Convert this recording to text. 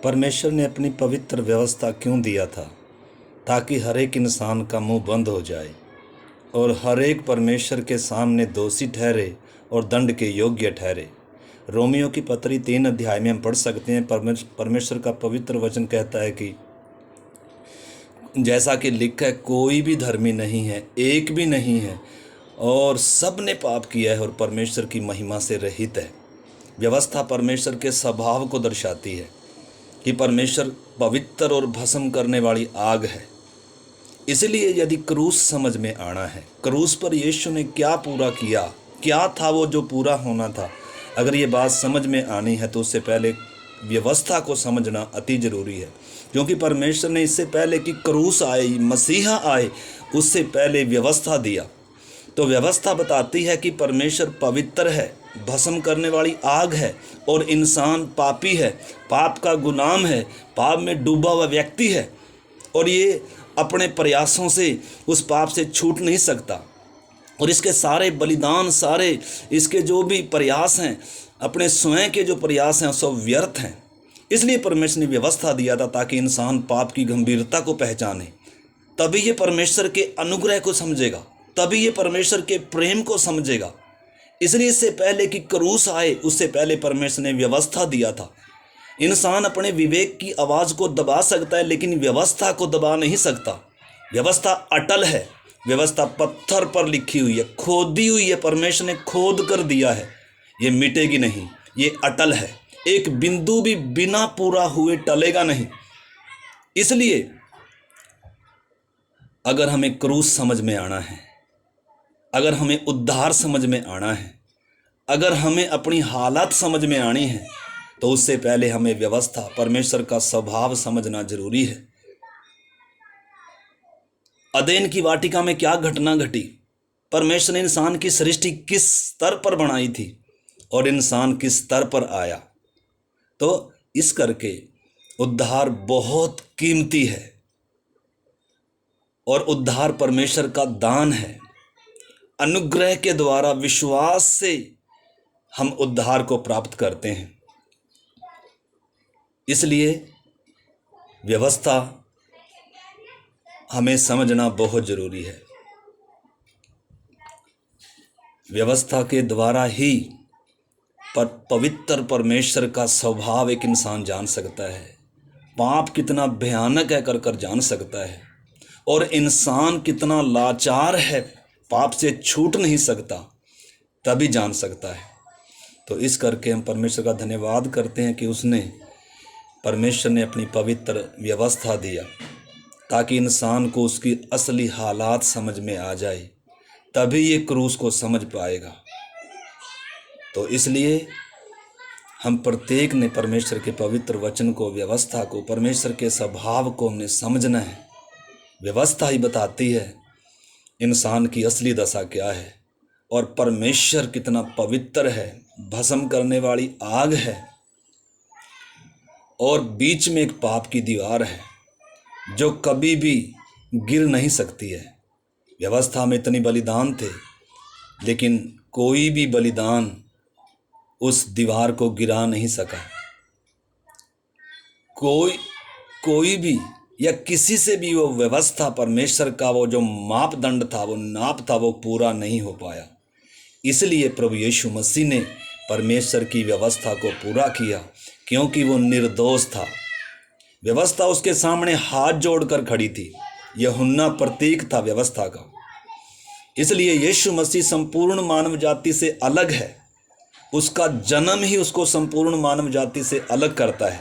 परमेश्वर ने अपनी पवित्र व्यवस्था क्यों दिया था? ताकि हर एक इंसान का मुंह बंद हो जाए और हर एक परमेश्वर के सामने दोषी ठहरे और दंड के योग्य ठहरे। रोमियो की पत्री 3 अध्याय में हम पढ़ सकते हैं, परमेश्वर का पवित्र वचन कहता है कि जैसा कि लिखा है, कोई भी धर्मी नहीं है, एक भी नहीं है, और सब ने पाप किया है और परमेश्वर की महिमा से रहित है। व्यवस्था परमेश्वर के स्वभाव को दर्शाती है कि परमेश्वर पवित्र और भस्म करने वाली आग है। इसलिए यदि क्रूस समझ में आना है, क्रूस पर यीशु ने क्या पूरा किया, क्या था वो जो पूरा होना था, अगर ये बात समझ में आनी है तो उससे पहले व्यवस्था को समझना अति ज़रूरी है। क्योंकि परमेश्वर ने इससे पहले कि क्रूस आए, मसीहा आए, उससे पहले व्यवस्था दिया। तो व्यवस्था बताती है कि परमेश्वर पवित्र है, भस्म करने वाली आग है, और इंसान पापी है, पाप का गुलाम है, पाप में डूबा हुआ व्यक्ति है, और ये अपने प्रयासों से उस पाप से छूट नहीं सकता। और इसके सारे बलिदान, सारे इसके जो भी प्रयास हैं, अपने स्वयं के जो प्रयास हैं, सब व्यर्थ हैं। इसलिए परमेश्वर ने व्यवस्था दिया था ताकि इंसान पाप की गंभीरता को पहचाने, तभी ये परमेश्वर के अनुग्रह को समझेगा, तभी ये परमेश्वर के प्रेम को समझेगा। इसलिए इससे पहले कि क्रूस आए, उससे पहले परमेश्वर ने व्यवस्था दिया था। इंसान अपने विवेक की आवाज़ को दबा सकता है, लेकिन व्यवस्था को दबा नहीं सकता। व्यवस्था अटल है, व्यवस्था पत्थर पर लिखी हुई है, खोदी हुई है, परमेश्वर ने खोद कर दिया है, ये मिटेगी नहीं, ये अटल है। एक बिंदु भी बिना पूरा हुए टलेगा नहीं। इसलिए अगर हमें क्रूस समझ में आना है, अगर हमें उद्धार समझ में आना है, अगर हमें अपनी हालत समझ में आनी है, तो उससे पहले हमें व्यवस्था, परमेश्वर का स्वभाव समझना जरूरी है। अदेन की वाटिका में क्या घटना घटी? परमेश्वर ने इंसान की सृष्टि किस स्तर पर बनाई थी और इंसान किस स्तर पर आया। तो इस करके उद्धार बहुत कीमती है, और उद्धार परमेश्वर का दान है। अनुग्रह के द्वारा, विश्वास से हम उद्धार को प्राप्त करते हैं। इसलिए व्यवस्था हमें समझना बहुत जरूरी है। व्यवस्था के द्वारा ही पवित्र परमेश्वर का स्वभाव एक इंसान जान सकता है, पाप कितना भयानक है कर जान सकता है, और इंसान कितना लाचार है, पाप से छूट नहीं सकता, तभी जान सकता है। तो इस करके हम परमेश्वर का धन्यवाद करते हैं कि परमेश्वर ने अपनी पवित्र व्यवस्था दिया ताकि इंसान को उसकी असली हालात समझ में आ जाए, तभी ये क्रूस को समझ पाएगा। तो इसलिए हम प्रत्येक ने परमेश्वर के पवित्र वचन को, व्यवस्था को, परमेश्वर के स्वभाव को हमने समझना है। व्यवस्था ही बताती है इंसान की असली दशा क्या है, और परमेश्वर कितना पवित्र है, भस्म करने वाली आग है, और बीच में एक पाप की दीवार है जो कभी भी गिर नहीं सकती है। व्यवस्था में इतने बलिदान थे, लेकिन कोई भी बलिदान उस दीवार को गिरा नहीं सका। कोई भी या किसी से भी वो व्यवस्था, परमेश्वर का वो जो मापदंड था, वो नाप था, वो पूरा नहीं हो पाया। इसलिए प्रभु यीशु मसीह ने परमेश्वर की व्यवस्था को पूरा किया, क्योंकि वो निर्दोष था। व्यवस्था उसके सामने हाथ जोड़कर खड़ी थी। यूहन्ना प्रतीक था व्यवस्था का। इसलिए यीशु मसीह संपूर्ण मानव जाति से अलग है। उसका जन्म ही उसको संपूर्ण मानव जाति से अलग करता है।